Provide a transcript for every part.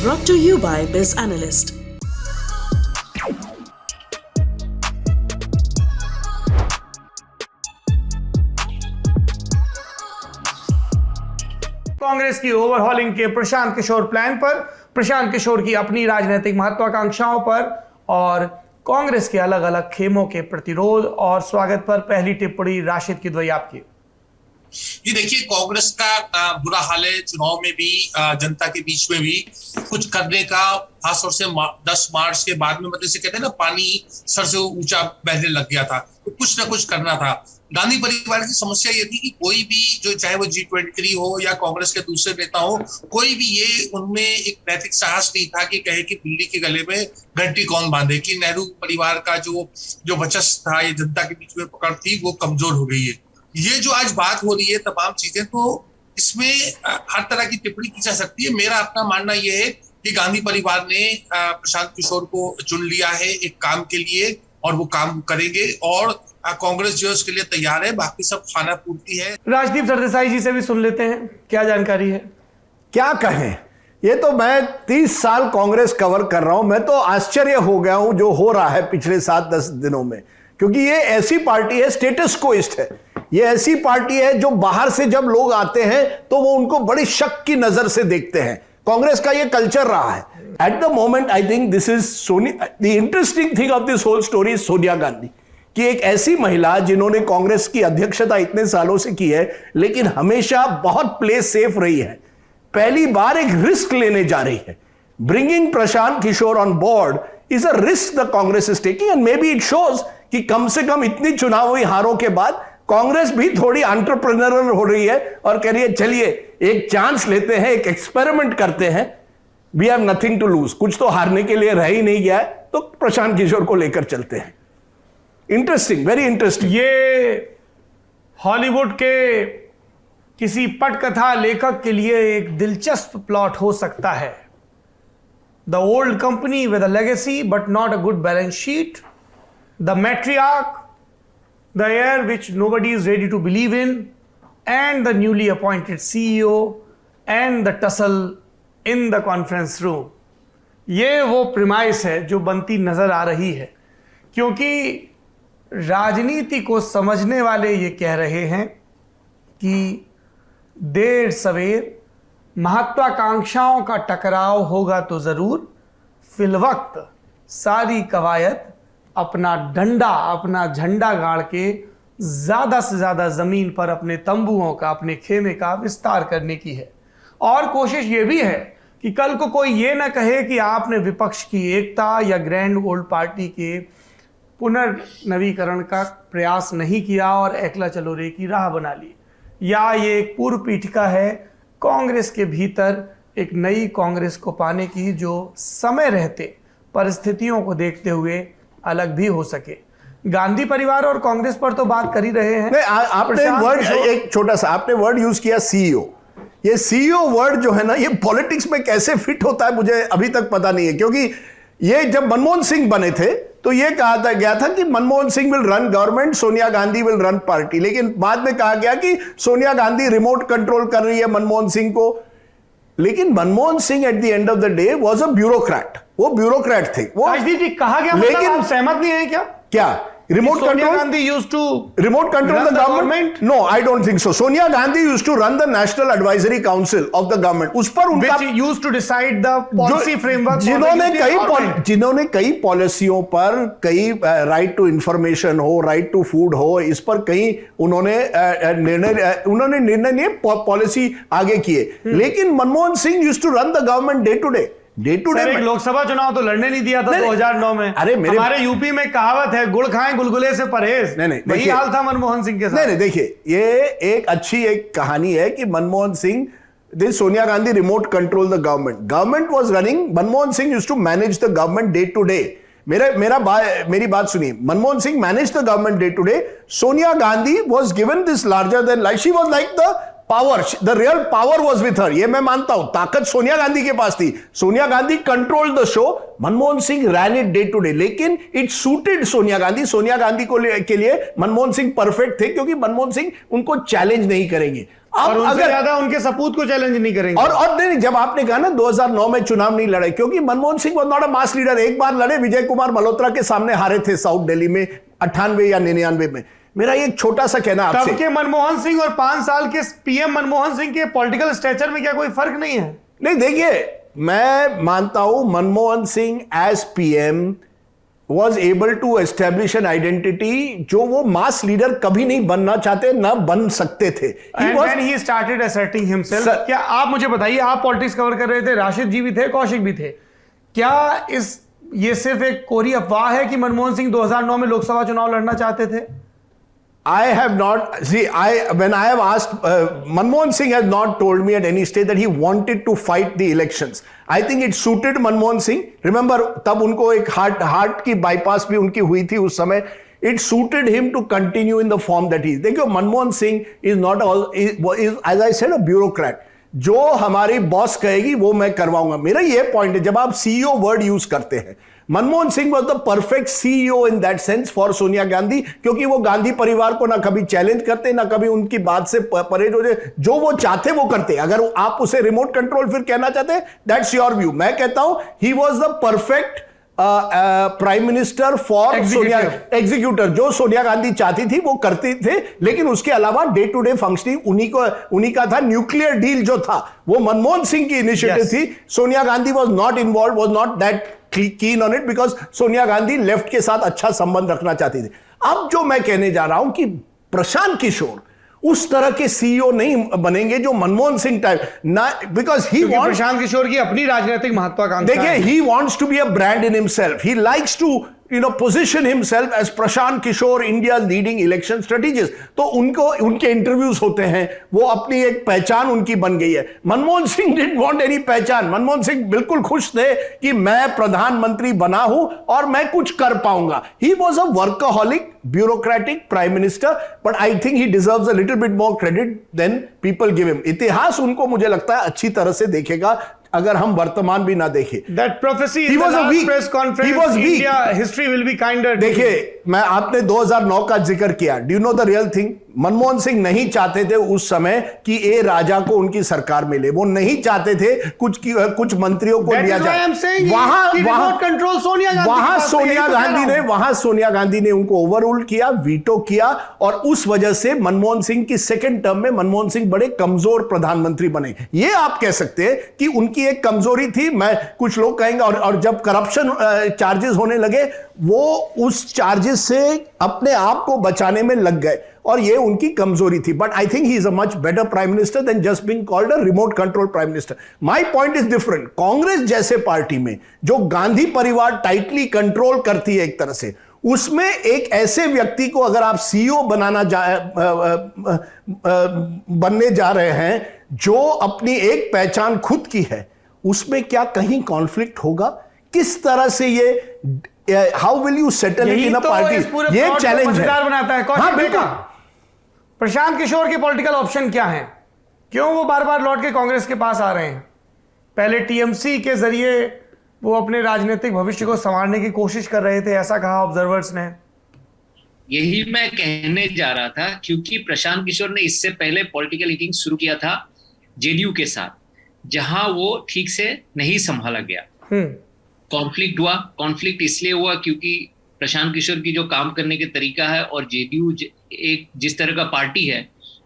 Brought to you by Biz Analyst. Congress की overhauling के Prashant Kishor plan पर, प्रशांत किशोर की अपनी राजनीतिक महत्वाकांक्षाओं पर और कांग्रेस के अलग अलग खेमों के प्रतिरोध और स्वागत पर पहली टिप्पणी राशिद किदवई आपकी। ये देखिए, कांग्रेस का बुरा हाल है। चुनाव में भी, जनता के बीच में भी कुछ करने का, खासतौर से 10 मार्च के बाद में, मतलब से कहते हैं ना, पानी सर से ऊंचा बहने लग गया था, तो कुछ ना कुछ करना था। गांधी परिवार की समस्या ये थी कि कोई भी, जो चाहे वो G23 हो या कांग्रेस के दूसरे नेता हो, कोई भी ये उनमें एक नैतिक साहस नहीं था कि कहे कि बिल्ली के गले में घंटी कौन बांधे, कि नेहरू परिवार का जो वर्चस्व था, ये जनता के बीच में पकड़ थी, वो कमजोर हो गई है। ये जो आज बात हो रही है, तमाम चीजें, तो इसमें हर तरह की टिप्पणी की जा सकती है। मेरा अपना मानना यह है कि गांधी परिवार ने प्रशांत किशोर को चुन लिया है एक काम के लिए, और वो काम करेंगे, और कांग्रेस जो है उसके लिए तैयार है। बाकी सब खाना पूर्ति है। राजदीप सरदेसाई जी से भी सुन लेते हैं, क्या जानकारी है। क्या कहें, ये तो मैं 30 साल कांग्रेस कवर कर रहा हूं, मैं तो आश्चर्य हो गया हूं जो हो रहा है पिछले 7-10 दिनों में, क्योंकि ये ऐसी पार्टी है, स्टेटस कोइस्ट है। ये ऐसी पार्टी है जो बाहर से जब लोग आते हैं तो वो उनको बड़ी शक की नजर से देखते हैं। कांग्रेस का ये कल्चर रहा है। At the moment I think this is the interesting thing of this whole story is Sonia Gandhi, कि एक ऐसी महिला जिन्होंने कांग्रेस की अध्यक्षता इतने सालों से की है, लेकिन हमेशा बहुत प्ले सेफ रही है, पहली बार एक रिस्क लेने जा रही है। Bringing Prashant Kishor on board is a risk the Congress is taking, and maybe it shows कि कम से कम इतनी चुनावी हारों के बाद कांग्रेस भी थोड़ी एंटरप्रेन्योरल हो रही है और कह रही है चलिए एक चांस लेते हैं, एक एक्सपेरिमेंट करते हैं, we have nothing to lose, कुछ तो हारने के लिए रह ही नहीं गया है, तो प्रशांत किशोर को लेकर चलते हैं। Interesting, very interesting. ये हॉलीवुड के किसी पटकथा लेखक के लिए एक दिलचस्प प्लॉट हो सकता है। The old company with a legacy but not a good balance sheet, the matriarch, the heir which nobody is ready to believe in, and the newly appointed CEO and the tussle in the conference room. ये वो premise है जो बनती नजर आ रही है, क्योंकि राजनीति को समझने वाले ये कह रहे हैं कि देर सवेर महत्वाकांक्षाओं का टकराव होगा तो जरूर, फिलवक्त सारी कवायद अपना डंडा, अपना झंडा गाड़ के ज़्यादा से ज़्यादा ज़मीन पर अपने तंबुओं का, अपने खेमे का विस्तार करने की है। और कोशिश ये भी है कि कल को कोई ये ना कहे कि आपने विपक्ष की एकता या ग्रैंड ओल्ड पार्टी के पुनर्नवीकरण का प्रयास नहीं किया और एकला चलो रे की राह बना ली, या ये एक पूर्व पीठिका है कांग्रेस के भीतर एक नई कांग्रेस को पाने की, जो समय रहते परिस्थितियों को देखते हुए अलग भी हो सके। गांधी परिवार और कांग्रेस पर तो बात कर ही रहे हैं। आपने वर्ड, एक छोटा सा आपने वर्ड यूज किया सीईओ। ये सीईओ वर्ड जो है ना, ये पॉलिटिक्स में कैसे फिट होता है मुझे अभी तक पता नहीं है, क्योंकि ये जब मनमोहन सिंह बने थे तो ये कहा गया था कि Manmohan Singh will run government, Sonia Gandhi will run party, लेकिन बाद में कहा गया कि सोनिया गांधी रिमोट कंट्रोल कर रही है मनमोहन सिंह को। लेकिन Manmohan Singh at the end of the day was a bureaucrat, वो ब्यूरोक्रेट थे। वो राजनीति कहा गया, लेकिन आप सहमत नहीं है क्या remote Sonia control? Gandhi used to remote control the government? No, I don't think so. Sonia Gandhi used to run the National Advisory Council of the government. उस पर उनका, which used to decide the policy framework, जिन्होंने कई पॉलिसियों पर, कई right to information हो, right to food हो, इस पर कई उन्होंने निर्णय लिए, पॉलिसी आगे किए। लेकिन Manmohan Singh used to run the government day to day. Lok Sabha चुनाव तो लड़ने नहीं दिया था 2009 में। अरे हमारे यूपी में कहावत है, गुड़ खाएं गुलगुले से परहेज। वही हाल था मनमोहन सिंह के साथ। नहीं, देखिए, ये एक अच्छी एक कहानी है कि Manmohan Singh, Sonia Gandhi remote control the government was running, Manmohan Singh used to manage the government day to day. मेरी बात सुनिए, Manmohan Singh manage the government day to day, Sonia Gandhi was given this larger than life, she was like the power, the real power was with her, ये मैं मानता हूं, ताकत सोनिया गांधी के पास थी। Sonia Gandhi control the show, Manmohan Singh ran it day to day, लेकिन it suited Sonia Gandhi. Sonia Gandhi को के लिए मनमोहन सिंह परफेक्ट थे, क्योंकि मनमोहन सिंह उनको चैलेंज नहीं करेंगे। और उनसे ज्यादा उनके सपूत को चैलेंज नहीं करेंगे। और नहीं, जब आपने कहा ना 2009 में चुनाव नहीं लड़े, क्योंकि Manmohan Singh was not a mass leader. एक बार लड़े, विजय कुमार मल्होत्रा के सामने हारे थे साउथ दिल्ली में 98 या 99 में। मेरा एक छोटा सा कहना आपसे, तब के मनमोहन सिंह और 5 साल के पीएम मनमोहन सिंह के पॉलिटिकल स्टेचर में क्या कोई फर्क नहीं है? नहीं, देखिए, मैं मानता हूं Manmohan Singh as PM was able to establish an identity जो वो मास लीडर कभी नहीं बनना चाहते, ना बन सकते थे। And when he started asserting himself, क्या आप मुझे बताइए, आप पॉलिटिक्स कवर कर रहे थे, राशिद जी भी थे, कौशिक भी थे, क्या ये सिर्फ एक कोरी अफवाह है कि मनमोहन सिंह 2009 में लोकसभा चुनाव लड़ना चाहते थे? I have not, when I have asked, Manmohan Singh has not told me at any stage that he wanted to fight the elections. I think it suited Manmohan Singh. Remember, तब उनको एक हार्ट की bypass भी उनकी हुई थी उस समय. It suited him to continue in the form that he is. देखिए, Manmohan Singh is not all, is, as I said, a bureaucrat. जो हमारी बॉस कहेगी वो मैं करवाऊंगा. मेरा ये पॉइंट है, जब आप सीईओ वर्ड यूज करते हैं, Manmohan Singh was the perfect CEO in that sense for Sonia Gandhi, क्योंकि वो गांधी परिवार को ना कभी चैलेंज करते, ना कभी उनकी बात से परहेज हो जाए. जो वो चाहते वो करते. अगर आप उसे रिमोट कंट्रोल फिर कहना चाहते हैं, दैट्स योर व्यू. मैं कहता हूं he was the perfect prime minister for Sonia, executor. जो सोनिया गांधी चाहती थी वो करते थे, लेकिन उसके अलावा डे टू डे फंक्शनिंग उन्हीं का था. न्यूक्लियर डील जो था वो मनमोहन सिंह की इनिशिएटिव थी. Sonia Gandhi was not involve, was not that keen on it, because Sonia Gandhi left के साथ अच्छा संबंध रखना चाहती थी. अब जो मैं कहने जा रहा हूं कि प्रशांत किशोर उस तरह के सीईओ नहीं बनेंगे जो मनमोहन सिंह टाइप ना, because he wants, Prashant Kishor की अपनी राजनीतिक महत्वाकांक्षा. देखिए, he wants to be a brand in himself. He likes to position himself as Prashant Kishore, India's leading election strategist. तो उनके इंटरव्यूज होते हैं, वो अपनी एक पहचान उनकी बन गई है. Manmohan Singh didn't want any पहचान. मनमोहन सिंह बिल्कुल खुश थे कि मैं प्रधानमंत्री बना हूं और मैं कुछ कर पाऊंगा. He was a workaholic, bureaucratic prime minister, but I think he deserves a little bit more credit than people give him. इतिहास उनको मुझे लगता है अच्छी तरह से देखेगा, अगर हम वर्तमान भी ना देखें. That prophecy in the last press conference, India history will be kinder. देखिए, मैं आपने 2009 का जिक्र किया. Do you know the real thing? Manmohan Singh नहीं चाहते थे उस समय कि ए राजा को उनकी सरकार मिले. वो नहीं चाहते थे कुछ मंत्रियों को लिया जाए. वहां सोनिया गांधी ने उनको ओवररूल किया, वीटो किया, और उस वजह से मनमोहन सिंह की सेकेंड टर्म में मनमोहन सिंह बड़े कमजोर प्रधानमंत्री बने. ये आप कह सकते हैं कि उनकी एक कमजोरी थी. मैं, कुछ लोग कहेंगे, और जब करप्शन चार्जेस होने लगे, वो उस चार्जेस से अपने आप को बचाने में लग गए, और ये उनकी कमजोरी थी. But I think he is a much better prime minister than just being called a remote control prime minister. My point is different. Congress जैसे पार्टी में जो गांधी परिवार टाइटली कंट्रोल करती है एक तरह से, उसमें एक ऐसे व्यक्ति को अगर आप सीईओ बनने जा रहे हैं जो अपनी एक पहचान खुद की है, उसमें क्या कहीं कॉन्फ्लिक्ट होगा? किस तरह से ये how will you settle it in a party? ये चैलेंज है. बनाता है. हाँ, बिल्कुल. प्रशांत किशोर के पॉलिटिकल ऑप्शन क्या हैं? क्यों वो बार बार लौट के कांग्रेस के पास आ रहे हैं? पहले टीएमसी के जरिए वो अपने राजनीतिक भविष्य को संवारने की कोशिश कर रहे थे, ऐसा कहा ऑब्जर्वर्स ने. यही मैं कहने जा रहा था, क्योंकि प्रशांत किशोर ने इससे पहले पॉलिटिकल लीडिंग शुरू किया था जेडीयू के साथ, जहां वो ठीक से नहीं संभाला गया. कॉन्फ्लिक्ट हुआ. कॉन्फ्लिक्ट इसलिए हुआ क्योंकि प्रशांत किशोर की जो काम करने के तरीका है और जेडीयू एक जिस तरह का पार्टी है,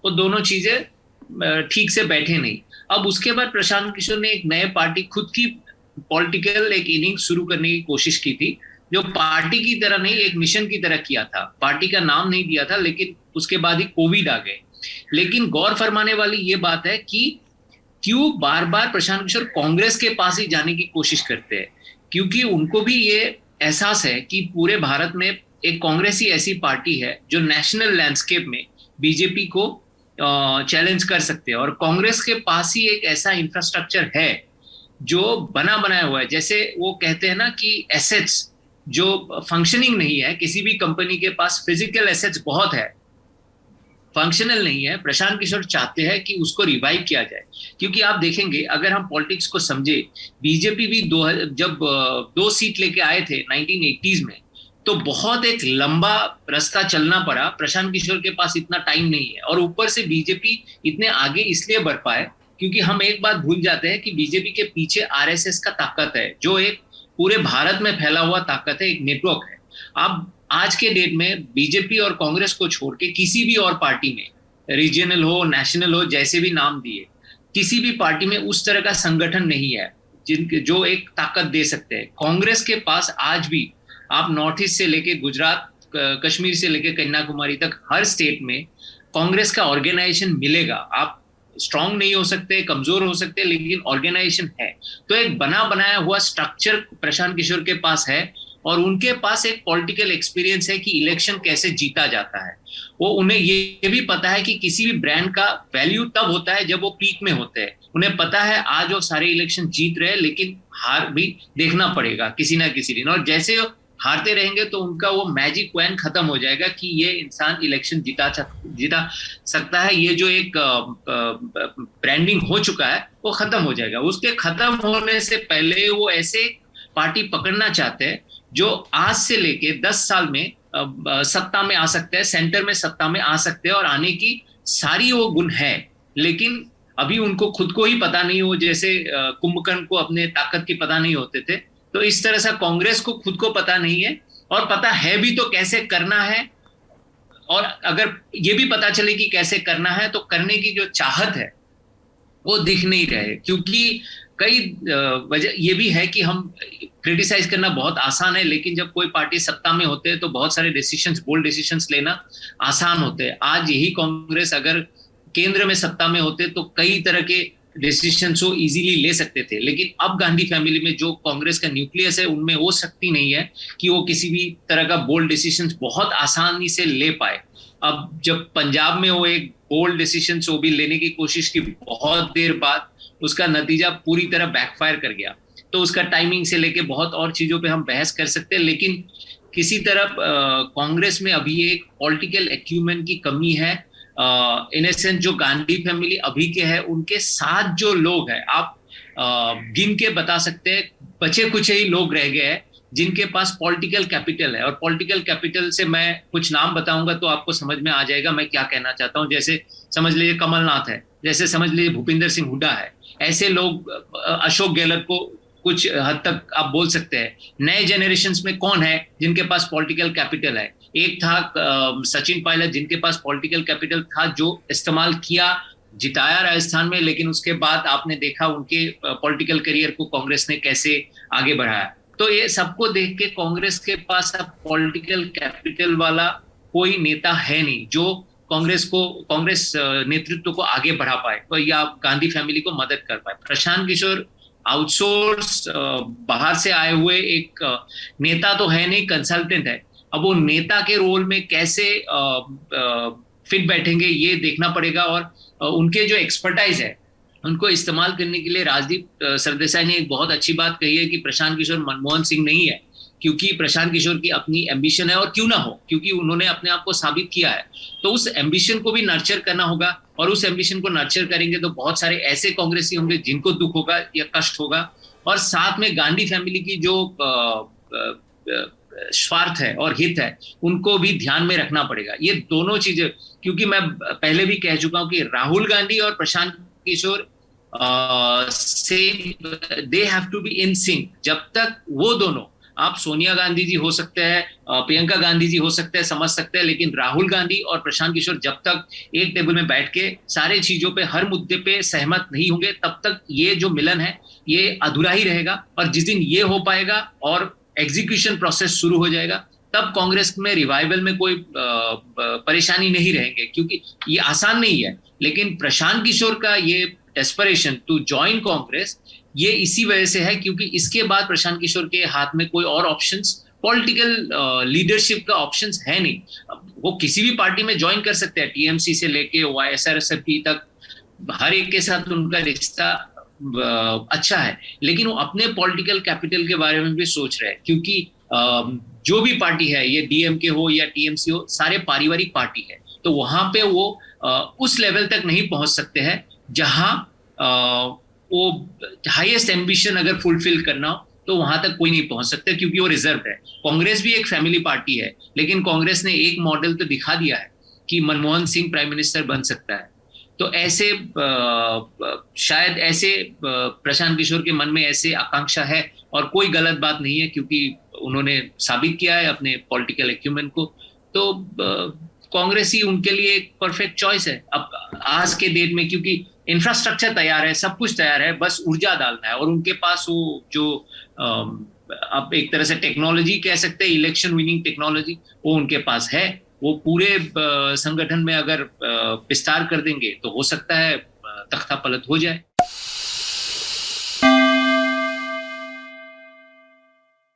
वो दोनों चीजें ठीक से बैठे नहीं. अब उसके बाद प्रशांत किशोर ने एक नए पार्टी, खुद की पॉलिटिकल एक इनिंग शुरू करने की कोशिश की थी, जो पार्टी की तरह नहीं, एक मिशन की तरह किया था. पार्टी का नाम नहीं दिया था, लेकिन उसके बाद ही कोविड आ गए. लेकिन गौर फरमाने वाली ये बात है कि क्यों बार बार प्रशांत किशोर कांग्रेस के पास ही जाने की कोशिश करते हैं, क्योंकि उनको भी ये एहसास है कि पूरे भारत में एक कांग्रेस ही ऐसी पार्टी है जो नेशनल लैंडस्केप में बीजेपी को चैलेंज कर सकते हैं. और कांग्रेस के पास ही एक ऐसा इंफ्रास्ट्रक्चर है जो बना बनाया हुआ है. जैसे वो कहते हैं ना कि एसेट्स जो फंक्शनिंग नहीं है, किसी भी कंपनी के पास फिजिकल एसेट्स बहुत है, फंक्शनल नहीं है. प्रशांत किशोर चाहते हैं कि उसको रिवाइव किया जाए. क्योंकि आप देखेंगे, अगर हम पॉलिटिक्स को समझे, बीजेपी भी जब 2 सीट लेके आए थे 1980s में, तो बहुत एक लंबा रास्ता चलना पड़ा। प्रशांत किशोर के पास इतना टाइम नहीं है, और ऊपर से बीजेपी इतने आगे इसलिए बढ़ पाए क्योंकि हम एक बात भूल जाते हैं कि बीजेपी के पीछे आरएसएस का ताकत है, जो एक पूरे भारत में फैला हुआ ताकत है, एक नेटवर्क है। अब आज के डेट में बीजेपी और कांग्रेस को छोड़ के किसी भी और पार्टी में, रीजनल हो, नेशनल हो, जैसे भी नाम दिए, किसी भी पार्टी में उस तरह का संगठन नहीं है जिनके जो एक ताकत दे सकते हैं। कांग्रेस के पास आज भी, आप नॉर्थ ईस्ट से लेके गुजरात, कश्मीर से लेके कन्याकुमारी तक हर स्टेट में कांग्रेस का ऑर्गेनाइजेशन मिलेगा। आप स्ट्रांग नहीं हो सकते, कमजोर हो सकते, लेकिन ऑर्गेनाइजेशन है। तो एक बना बनाया हुआ स्ट्रक्चर प्रशांत किशोर के पास है, और उनके पास एक पॉलिटिकल एक्सपीरियंस है कि इलेक्शन कैसे जीता जाता है। वो उन्हें ये भी पता है कि किसी भी ब्रांड का वैल्यू तब होता है जब वो पीक में होते हैं। उन्हें पता है आज वो सारे इलेक्शन जीत रहे हैं, लेकिन हार भी देखना पड़ेगा किसी ना किसी दिन, और जैसे हारते रहेंगे तो उनका वो मैजिक वैन खत्म हो जाएगा कि ये इंसान इलेक्शन जीता सकता है। ये जो एक ब्रांडिंग हो चुका है वो खत्म हो जाएगा। उसके खत्म होने से पहले वो ऐसे पार्टी पकड़ना चाहते हैं जो आज से लेके 10 साल में सत्ता में आ सकते हैं, सेंटर में सत्ता में आ सकते हैं, और आने की सारी वो गुण है। लेकिन अभी उनको खुद को ही पता नहीं हो, जैसे कुंभकर्ण को अपने ताकत की पता नहीं होते थे, तो इस तरह से कांग्रेस को खुद को पता नहीं है, और पता है भी तो कैसे करना है। और अगर ये भी पता चले कि कैसे करना है, तो करने की जो चाहत है वो दिख नहीं रहे। क्योंकि कई वजह ये भी है कि हम क्रिटिसाइज करना बहुत आसान है, लेकिन जब कोई पार्टी सत्ता में होते हैं तो बहुत सारे डिसीजंस, बोल्ड डिसीजंस लेना आसान होते हैं। आज यही कांग्रेस अगर केंद्र में सत्ता में होते तो कई तरह के डिसीजंस वो इजीली ले सकते थे, लेकिन अब गांधी फैमिली में जो कांग्रेस का न्यूक्लियस है उनमें वो शक्ति नहीं है कि वो किसी भी तरह का बोल्ड डिसीजंस बहुत आसानी से ले पाए। अब जब पंजाब में वो एक बोल्ड डिसीजन वो भी लेने की कोशिश की, बहुत देर बाद उसका नतीजा पूरी तरह बैकफायर कर गया। तो उसका टाइमिंग से लेके बहुत और चीजों पे हम बहस कर सकते हैं, लेकिन किसी तरह कांग्रेस में अभी एक पॉलिटिकल एक्यूमेंट की कमी है। इन ए सेंस जो गांधी फैमिली अभी के है, उनके साथ जो लोग हैं, आप गिन के बता सकते हैं, बचे कुछ ही लोग रह गए हैं जिनके पास पॉलिटिकल कैपिटल है। और पॉलिटिकल कैपिटल से मैं कुछ नाम बताऊंगा तो आपको समझ में आ जाएगा मैं क्या कहना चाहता हूं। जैसे समझ लीजिए कमलनाथ है, जैसे समझ लीजिए भूपिंदर सिंह हुड्डा है, ऐसे लोग, अशोक गहलोत को कुछ हद तक आप बोल सकते हैं। नए जनरेशन में कौन है जिनके पास पॉलिटिकल कैपिटल है? एक था सचिन पायलट, जिनके पास पॉलिटिकल कैपिटल था, जो इस्तेमाल किया, जिताया राजस्थान में, लेकिन उसके बाद आपने देखा उनके पॉलिटिकल करियर को कांग्रेस ने कैसे आगे बढ़ाया। तो ये सबको देख के कांग्रेस के पास अब पॉलिटिकल कैपिटल वाला कोई नेता है नहीं जो कांग्रेस नेतृत्व को आगे बढ़ा पाए या गांधी फैमिली को मदद कर पाए। प्रशांत किशोर आउटसोर्स बाहर से आए हुए एक नेता तो है नहीं, कंसल्टेंट है। अब वो नेता के रोल में कैसे फिट बैठेंगे ये देखना पड़ेगा, और उनके जो एक्सपर्टाइज है उनको इस्तेमाल करने के लिए राजदीप सरदेसाई ने एक बहुत अच्छी बात कही है कि प्रशांत किशोर मनमोहन सिंह नहीं है, क्योंकि प्रशांत किशोर की अपनी एम्बिशन है, और क्यों ना हो, क्योंकि उन्होंने अपने आप को साबित किया है। तो उस एम्बिशन को भी नर्चर करना होगा, और उस एम्बिशन को नर्चर करेंगे तो बहुत सारे ऐसे कांग्रेसी होंगे जिनको दुख होगा या कष्ट होगा, और साथ में गांधी फैमिली की जो स्वार्थ है और हित है उनको भी ध्यान में रखना पड़ेगा। ये दोनों चीजें, क्योंकि मैं पहले भी कह चुका हूं कि राहुल गांधी और Prashant Kishor they have to be in sync. जब तक वो दोनों, आप सोनिया गांधी जी हो सकते हैं, प्रियंका गांधी जी हो सकते हैं, समझ सकते हैं, लेकिन राहुल गांधी और प्रशांत किशोर जब तक एक टेबल में बैठ के सारे चीजों पे, हर मुद्दे पे सहमत नहीं होंगे, तब तक ये जो मिलन है ये अधूरा ही रहेगा। और जिस दिन ये हो पाएगा और एग्जीक्यूशन प्रोसेस शुरू हो जाएगा, तब कांग्रेस में रिवाइवल में कोई परेशानी नहीं रहेंगे, क्योंकि ये आसान नहीं है। लेकिन प्रशांत किशोर का ये डेस्परेशन टू ज्वाइन कांग्रेस, ये इसी वजह से है क्योंकि इसके बाद प्रशांत किशोर के हाथ में कोई और ऑप्शंस, पॉलिटिकल लीडरशिप का ऑप्शंस है नहीं। वो किसी भी पार्टी में ज्वाइन कर सकते हैं, टीएमसी से लेके वाईएसआरसीपी तक, हर एक के साथ उनका रिश्ता अच्छा है, लेकिन वो अपने पॉलिटिकल कैपिटल के बारे में भी सोच रहे हैं, क्योंकि जो भी पार्टी है, ये डीएमके हो या टीएमसी हो, सारे पारिवारिक पार्टी है। तो वहां पे वो उस लेवल तक नहीं पहुंच सकते हैं जहां वो हाईएस्ट एम्बिशन अगर फुलफिल करना हो तो वहां तक कोई नहीं पहुंच सकता क्योंकि वो रिजर्व है। कांग्रेस भी एक फैमिली पार्टी है, लेकिन कांग्रेस ने एक मॉडल तो दिखा दिया है कि मनमोहन सिंह प्राइम मिनिस्टर बन सकता है। तो ऐसे शायद ऐसे प्रशांत किशोर के मन में ऐसे आकांक्षा है, और कोई गलत बात नहीं है क्योंकि उन्होंने साबित किया है अपने पॉलिटिकल एक्यूमेंट को। तो कांग्रेस ही उनके लिए एक परफेक्ट चॉइस है अब आज के डेट में, क्योंकि इंफ्रास्ट्रक्चर तैयार है, सब कुछ तैयार है, बस ऊर्जा डालना है। और उनके पास वो जो अब एक तरह से टेक्नोलॉजी कह सकते हैं, इलेक्शन विनिंग टेक्नोलॉजी, वो उनके पास है। वो पूरे संगठन में अगर विस्तार कर देंगे तो हो सकता है तख्ता पलट हो जाए।